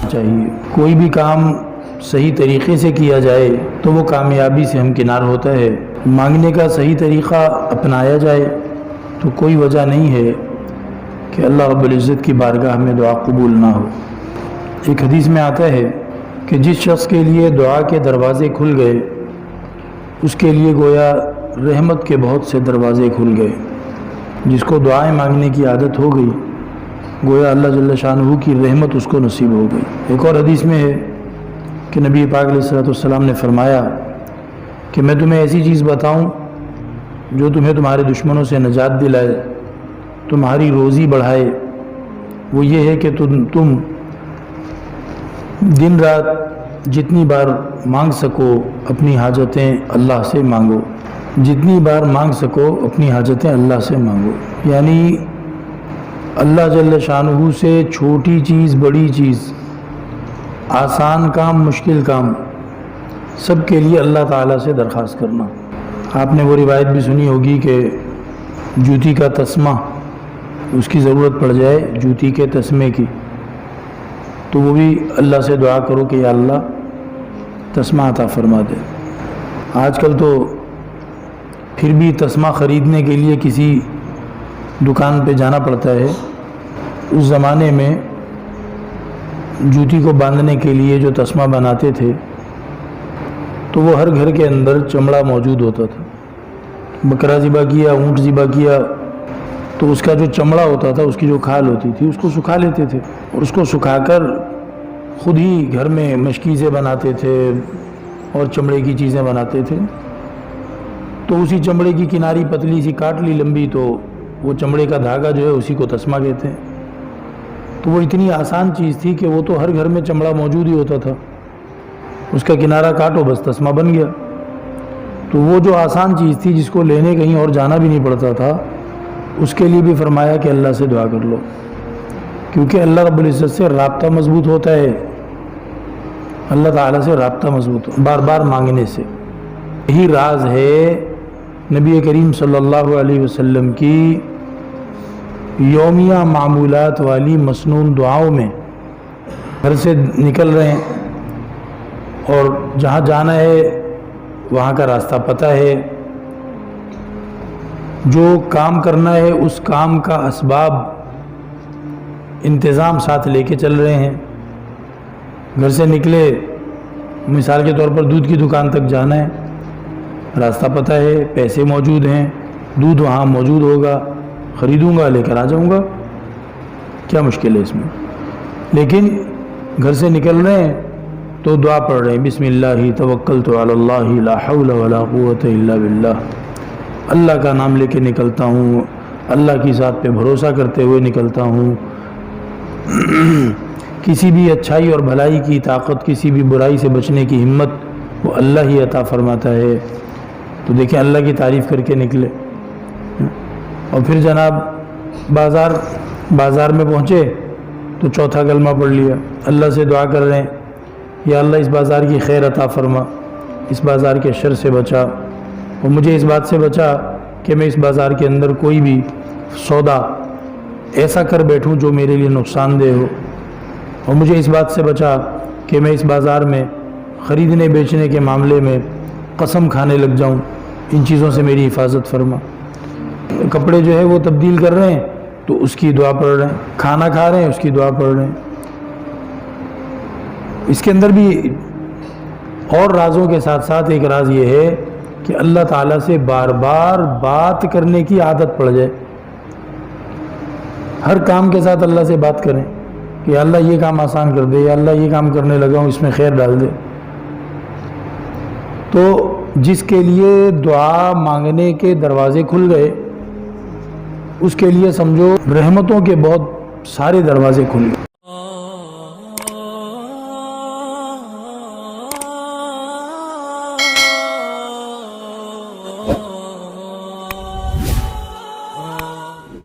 چاہیے۔ کوئی بھی کام صحیح طریقے سے کیا جائے تو وہ کامیابی سے ہمکنار ہوتا ہے۔ مانگنے کا صحیح طریقہ اپنایا جائے تو کوئی وجہ نہیں ہے کہ اللہ رب العزت کی بارگاہ میں دعا قبول نہ ہو۔ ایک حدیث میں آتا ہے کہ جس شخص کے لیے دعا کے دروازے کھل گئے اس کے لیے گویا رحمت کے بہت سے دروازے کھل گئے۔ جس کو دعائیں مانگنے کی عادت ہو گئی گویا اللہ جل شانہ کی رحمت اس کو نصیب ہو گئی۔ ایک اور حدیث میں ہے کہ نبی پاک علیہ السلام نے فرمایا کہ میں تمہیں ایسی چیز بتاؤں جو تمہیں تمہارے دشمنوں سے نجات دلائے، تمہاری روزی بڑھائے۔ وہ یہ ہے کہ تم دن رات جتنی بار مانگ سکو اپنی حاجتیں اللہ سے مانگو، جتنی بار مانگ سکو اپنی حاجتیں اللہ سے مانگو۔ یعنی اللہ جل شانہ سے چھوٹی چیز بڑی چیز، آسان کام مشکل کام، سب کے لیے اللہ تعالیٰ سے درخواست کرنا۔ آپ نے وہ روایت بھی سنی ہوگی کہ جوتی کا تسمہ، اس کی ضرورت پڑ جائے جوتی کے تسمے کی، تو وہ بھی اللہ سے دعا کرو کہ یا اللہ تسمہ عطا فرما دے۔ آج کل تو پھر بھی تسمہ خریدنے کے لیے کسی دکان پہ جانا پڑتا ہے۔ اس زمانے میں جوتی کو باندھنے کے لیے جو تسمہ بناتے تھے تو وہ ہر گھر کے اندر چمڑا موجود ہوتا تھا۔ بکرا ذبح کیا، اونٹ ذبح کیا تو اس کا جو چمڑا ہوتا تھا، اس کی جو کھال ہوتی تھی، اس کو سکھا لیتے تھے اور اس کو سکھا کر خود ہی گھر میں مشکیزیں بناتے تھے اور چمڑے کی چیزیں بناتے تھے۔ تو اسی چمڑے کی کناری پتلی سی کاٹ لی لمبی، تو وہ چمڑے کا دھاگا جو ہے اسی کو تسمہ کہتے ہیں۔ تو وہ اتنی آسان چیز تھی کہ وہ تو ہر گھر میں چمڑا موجود ہی ہوتا تھا، اس کا کنارہ کاٹو بس تسمہ بن گیا۔ تو وہ جو آسان چیز تھی جس کو لینے کہیں اور جانا بھی نہیں پڑتا تھا، اس کے لیے بھی فرمایا کہ اللہ سے دعا کر لو، کیونکہ اللہ رب العزت سے رابطہ مضبوط ہوتا ہے۔ اللہ تعالیٰ سے رابطہ مضبوط بار بار مانگنے سے۔ یہی راز ہے نبی کریم صلی اللہ علیہ وسلم کی یومیہ معمولات والی مسنون دعاؤں میں۔ گھر سے نکل رہے ہیں اور جہاں جانا ہے وہاں کا راستہ پتہ ہے، جو کام کرنا ہے اس کام کا اسباب انتظام ساتھ لے کے چل رہے ہیں۔ گھر سے نکلے، مثال کے طور پر دودھ کی دکان تک جانا ہے، راستہ پتہ ہے، پیسے موجود ہیں، دودھ وہاں موجود ہوگا، خریدوں گا لے کر آ جاؤں گا، کیا مشکل ہے اس میں؟ لیکن گھر سے نکل رہے ہیں تو دعا پڑھ رہے ہیں، بسم اللہ توکلت علی اللہ لا حول ولا قوت الا باللہ۔ اللہ کا نام لے کے نکلتا ہوں، اللہ کی ذات پہ بھروسہ کرتے ہوئے نکلتا ہوں۔ کسی بھی اچھائی اور بھلائی کی طاقت، کسی بھی برائی سے بچنے کی ہمت وہ اللہ ہی عطا فرماتا ہے۔ تو دیکھیں اللہ کی تعریف کر کے نکلے، اور پھر جناب بازار میں پہنچے تو چوتھا کلمہ پڑھ لیا، اللہ سے دعا کر رہے ہیں یا اللہ اس بازار کی خیر عطا فرما، اس بازار کے شر سے بچا، اور مجھے اس بات سے بچا کہ میں اس بازار کے اندر کوئی بھی سودا ایسا کر بیٹھوں جو میرے لیے نقصان دہ ہو، اور مجھے اس بات سے بچا کہ میں اس بازار میں خریدنے بیچنے کے معاملے میں قسم کھانے لگ جاؤں، ان چیزوں سے میری حفاظت فرما۔ کپڑے جو ہے وہ تبدیل کر رہے ہیں تو اس کی دعا پڑھ رہے ہیں، کھانا کھا رہے ہیں اس کی دعا پڑھ رہے ہیں۔ اس کے اندر بھی اور رازوں کے ساتھ ساتھ ایک راز یہ ہے کہ اللہ تعالیٰ سے بار بار بات کرنے کی عادت پڑ جائے۔ ہر کام کے ساتھ اللہ سے بات کریں کہ یا اللہ یہ کام آسان کر دے، یا اللہ یہ کام کرنے لگا ہوں اس میں خیر ڈال دے۔ تو جس کے لیے دعا مانگنے کے دروازے کھل گئے اس کے لیے سمجھو رحمتوں کے بہت سارے دروازے کھل گئے۔